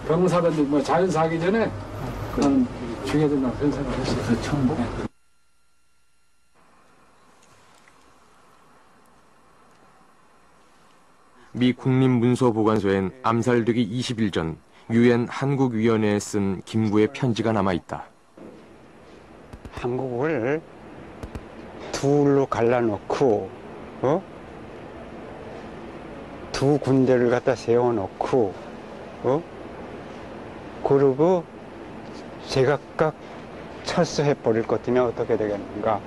병사든지 뭐 자연사 하기 전에 그건 죽여야 된다고 그런 생각을 했어요. 그 청부? 네. 미 국립문서보관소엔 암살되기 20일 전 유엔 한국위원회에 쓴 김구의 편지가 남아있다. 한국을 둘로 갈라놓고 두 군대를 갖다 세워놓고 그리고 제각각 철수해버릴 것 같으면 어떻게 되겠는가.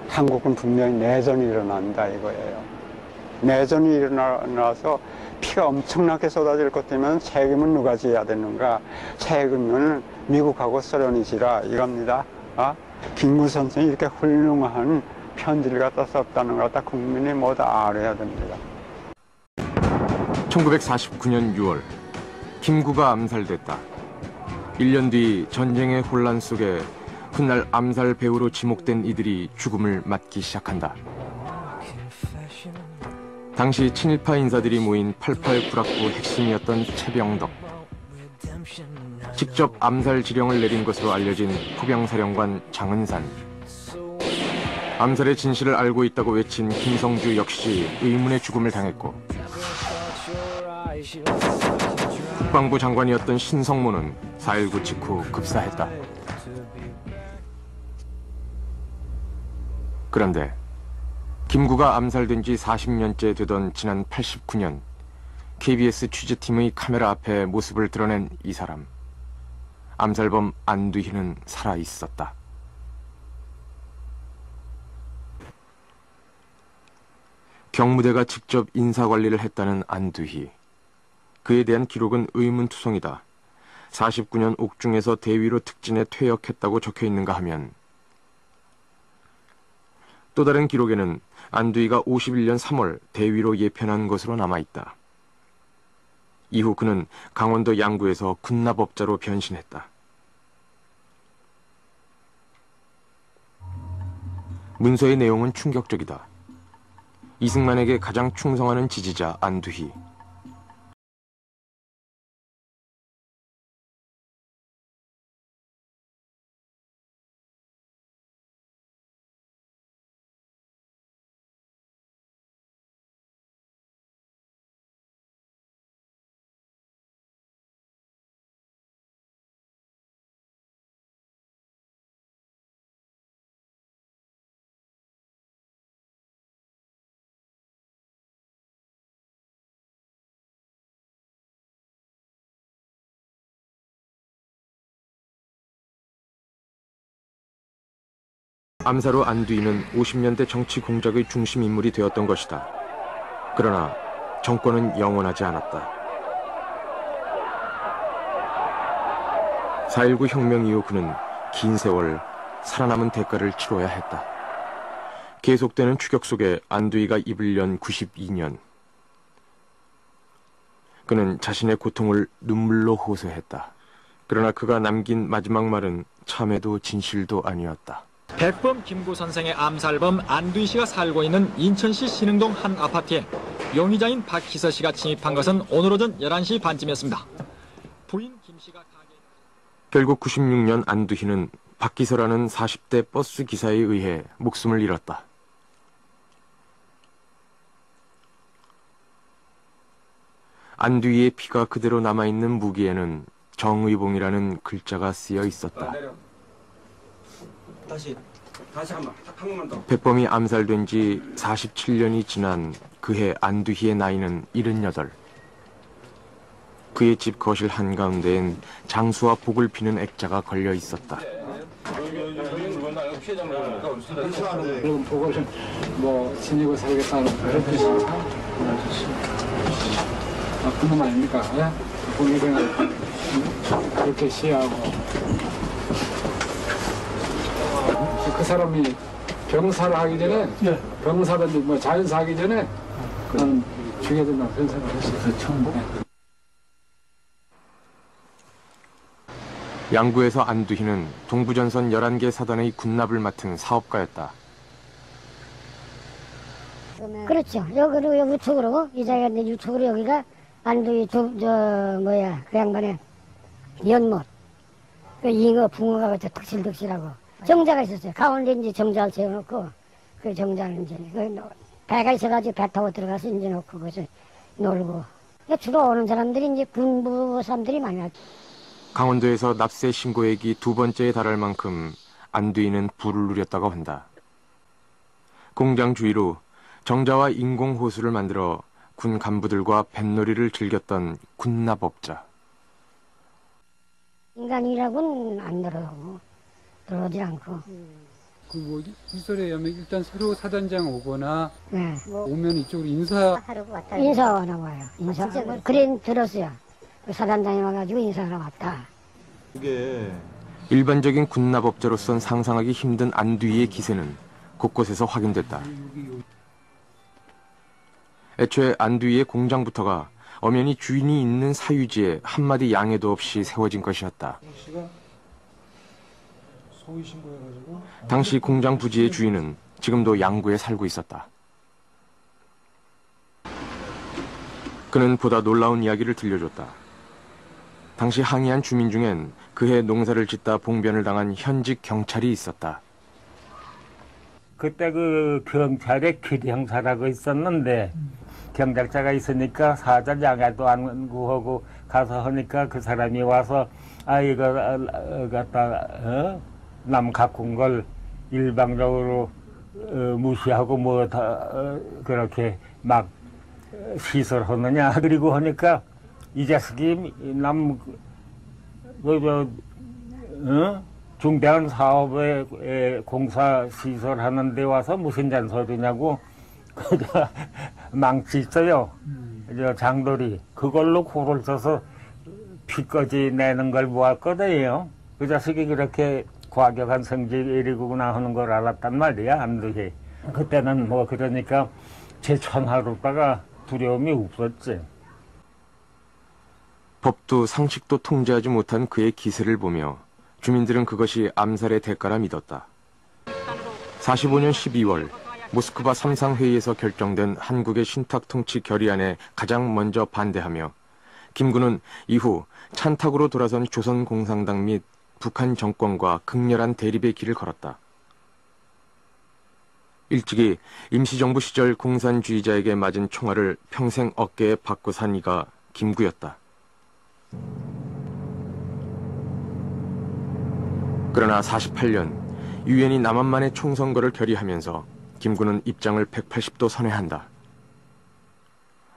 한국은 분명히 내전이 일어난다 이거예요. 내전이 일어나서 피가 엄청나게 쏟아질 것 같으면 책임은 누가 져야 되는가. 책임은 미국하고 소련이 지라 이겁니다. 김구 선생이 이렇게 훌륭한 편지를 갖다 썼다는 걸 갖다 국민이 모두 알아야 됩니다. 1949년 6월 김구가 암살됐다. 1년 뒤 전쟁의 혼란 속에 훗날 암살 배우로 지목된 이들이 죽음을 맞기 시작한다. 당시 친일파 인사들이 모인 88 구락부 핵심이었던 최병덕. 직접 암살 지령을 내린 것으로 알려진 포병사령관 장은산. 암살의 진실을 알고 있다고 외친 김성주 역시 의문의 죽음을 당했고, 국방부 장관이었던 신성모는 4.19 직후 급사했다. 그런데 김구가 암살된 지 40년째 되던 지난 89년 KBS 취재팀의 카메라 앞에 모습을 드러낸 이 사람. 암살범 안두희는 살아있었다. 경무대가 직접 인사관리를 했다는 안두희. 그에 대한 기록은 의문투성이다. 49년 옥중에서 대위로 특진에 퇴역했다고 적혀있는가 하면, 또 다른 기록에는 안두희가 51년 3월 대위로 예편한 것으로 남아있다. 이후 그는 강원도 양구에서 군납업자로 변신했다. 문서의 내용은 충격적이다. 이승만에게 가장 충성하는 지지자 안두희. 암살 후 안두희는 50년대 정치 공작의 중심 인물이 되었던 것이다. 그러나 정권은 영원하지 않았다. 4.19 혁명 이후 그는 긴 세월 살아남은 대가를 치러야 했다. 계속되는 추격 속에 안두희가 입을 연 92년. 그는 자신의 고통을 눈물로 호소했다. 그러나 그가 남긴 마지막 말은 참에도 진실도 아니었다. 백범 김구 선생의 암살범 안두희 씨가 살고 있는 인천시 신흥동 한 아파트에 용의자인 박희서 씨가 침입한 것은 오늘 오전 11시 반쯤이었습니다. 부인 김 씨가 결국 96년 안두희는 박희서라는 40대 버스 기사에 의해 목숨을 잃었다. 안두희의 피가 그대로 남아있는 무기에는 정의봉이라는 글자가 쓰여 있었다. 다시 한 번만 더. 백범이 암살된 지 47년이 지난 그해 안두희의 나이는 78. 그의 집 거실 한가운데엔 장수와 복을 비는 액자가 걸려 있었다. 그럼 그것은 뭐 지니고 살겠다는 그런 뜻입니까? 그놈 아닙니까? 본인이 그냥 그렇게 시하고 그 사람이 병사를 하기 전에 병사든지 뭐 자연사 하기 전에 그건 죽여야 된다고 그런 생각을 했어요. 그 청부? 양구에서 안두희는 동부전선 11개 사단의 군납을 맡은 사업가였다. 그렇죠. 여기로 여기 우측으로 이 자리가 이제 우측으로 여기가 안두희 그 양반의 연못, 그 잉어, 붕어가 득실득실하고 정자가 있었어요. 가운데 이제 정자를 세워놓고 그 정자는 이제 그 배가 있어가지고 배 타고 들어가서 이제 놓고 거기서 놀고. 주로 오는 사람들이 이제 군부 사람들이 많이 왔죠. 강원도에서 납세 신고액이 2번째에 달할 만큼 안두희는 부를 누렸다고 한다. 공장 주위로 정자와 인공호수를 만들어 군 간부들과 뱃놀이를 즐겼던 군납업자. 인간이라고는 안 들어오지 않고. 그 뭐지? 일설에 하면 일단 새로 사단장 오거나 네. 오면 이쪽으로 인사 인사하러 와요. 그래 들었어요. 그 사단장이 와가지고 인사하러 왔다. 일반적인 군납업자로선 상상하기 힘든 안두희의 기세는 곳곳에서 확인됐다. 애초에 안두희의 공장부터가 엄연히 주인이 있는 사유지에 한마디 양해도 없이 세워진 것이었다. 당시 공장 부지의 주인은 지금도 양구에 살고 있었다. 그는 보다 놀라운 이야기를 들려줬다. 당시 항의한 주민 중엔 그해 농사를 짓다 봉변을 당한 현직 경찰이 있었다. 그때 그 경찰에 기령사라고 있었는데 경작자가 있으니까 사자 양해도 안 구하고 가서 하니까 그 사람이 와서 이거 갖다 남 가꾼 걸 일방적으로 무시하고 뭐 다 그렇게 막 시설하느냐 그리고 하니까 이 자식이 중대한 사업에 공사 시설하는 데 와서 무슨 잔소리냐고 망치 있어요. 저 장돌이 그걸로 고를 써서 피까지 내는 걸 보았거든요. 그 자식이 그렇게 과격한 성질이구나 하는 걸 알았단 말이야, 안두희. 그때는 뭐 그러니까 제 천하로다가 두려움이 없었지. 법도 상식도 통제하지 못한 그의 기세를 보며 주민들은 그것이 암살의 대가라 믿었다. 45년 12월 모스크바 3상회의에서 결정된 한국의 신탁통치 결의안에 가장 먼저 반대하며 김구는 이후 찬탁으로 돌아선 조선공산당 및 북한 정권과 극렬한 대립의 길을 걸었다. 일찍이 임시정부 시절 공산주의자에게 맞은 총알을 평생 어깨에 받고 산 이가 김구였다. 그러나 48년 유엔이 남한만의 총선거를 결의하면서 김구는 입장을 180도 선회한다.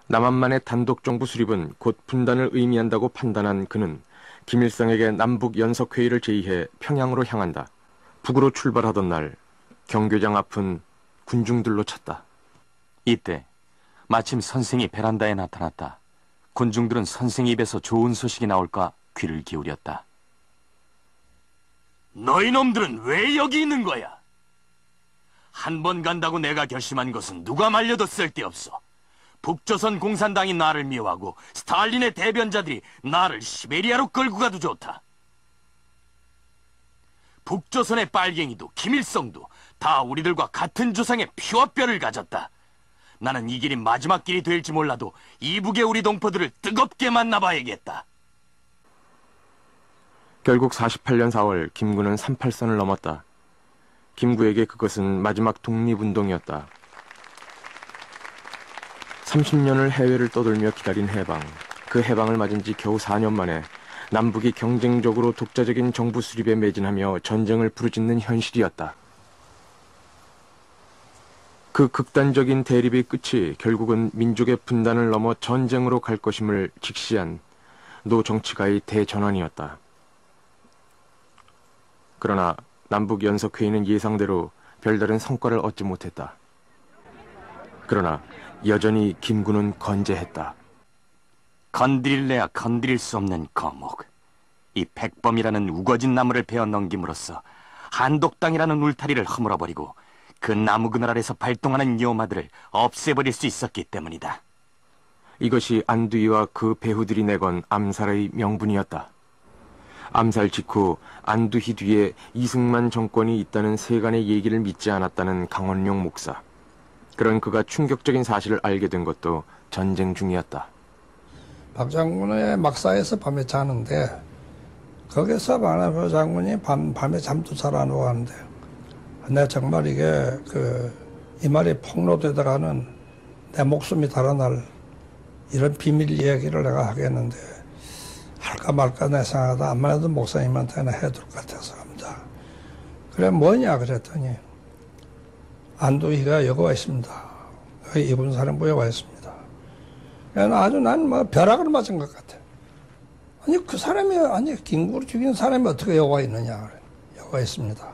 남한만의 단독정부 수립은 곧 분단을 의미한다고 판단한 그는 김일성에게 남북 연석회의를 제의해 평양으로 향한다. 북으로 출발하던 날 경교장 앞은 군중들로 찼다. 이때 마침 선생이 베란다에 나타났다. 군중들은 선생 입에서 좋은 소식이 나올까 귀를 기울였다. 너희 놈들은 왜 여기 있는 거야? 한 번 간다고 내가 결심한 것은 누가 말려도 쓸데없어. 북조선 공산당이 나를 미워하고 스탈린의 대변자들이 나를 시베리아로 끌고 가도 좋다. 북조선의 빨갱이도 김일성도 다 우리들과 같은 조상의 피와 뼈를 가졌다. 나는 이 길이 마지막 길이 될지 몰라도 이북의 우리 동포들을 뜨겁게 만나봐야겠다. 결국 48년 4월 김구는 38선을 넘었다. 김구에게 그것은 마지막 독립운동이었다. 30년을 해외를 떠돌며 기다린 해방. 그 해방을 맞은 지 겨우 4년 만에 남북이 경쟁적으로 독자적인 정부 수립에 매진하며 전쟁을 부르짖는 현실이었다. 그 극단적인 대립의 끝이 결국은 민족의 분단을 넘어 전쟁으로 갈 것임을 직시한 노 정치가의 대전환이었다. 그러나 남북 연석회의는 예상대로 별다른 성과를 얻지 못했다. 그러나 여전히 김구는 건재했다. 건드릴래야 건드릴 수 없는 거목. 이 백범이라는 우거진 나무를 베어 넘김으로써 한독당이라는 울타리를 허물어버리고 그 나무 그늘 아래서 발동하는 요마들을 없애버릴 수 있었기 때문이다. 이것이 안두희와 그 배후들이 내건 암살의 명분이었다. 암살 직후 안두희 뒤에 이승만 정권이 있다는 세간의 얘기를 믿지 않았다는 강원룡 목사. 그런 그가 충격적인 사실을 알게 된 것도 전쟁 중이었다. 박 장군의 막사에서 밤에 자는데 거기서 만화표 장군이 밤에 잠도 잘 안 오고 하는데, 내가 정말 이게 이 말이 폭로되다가는 내 목숨이 달아날 이런 비밀 이야기를 내가 하겠는데, 할까 말까 내 생각하다 아무래도 해도 목사님한테 하나 해둘 것 같아서 합니다. 그래 뭐냐 그랬더니, 안도희가 여기 와 있습니다. 이군 사령부에 와 있습니다. 아주 난 뭐 벼락을 맞은 것 같아. 아니 그 사람이, 아니 김구를 죽인 사람이 어떻게 여기 와 있느냐. 여기 와 있습니다.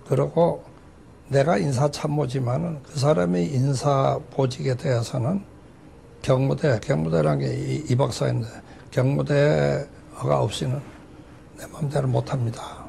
그리고 내가 인사참모지만은 그 사람의 인사 보직에 대해서는 경무대라는 게 이 박사인데, 경무대 허가 없이는 내 마음대로 못합니다.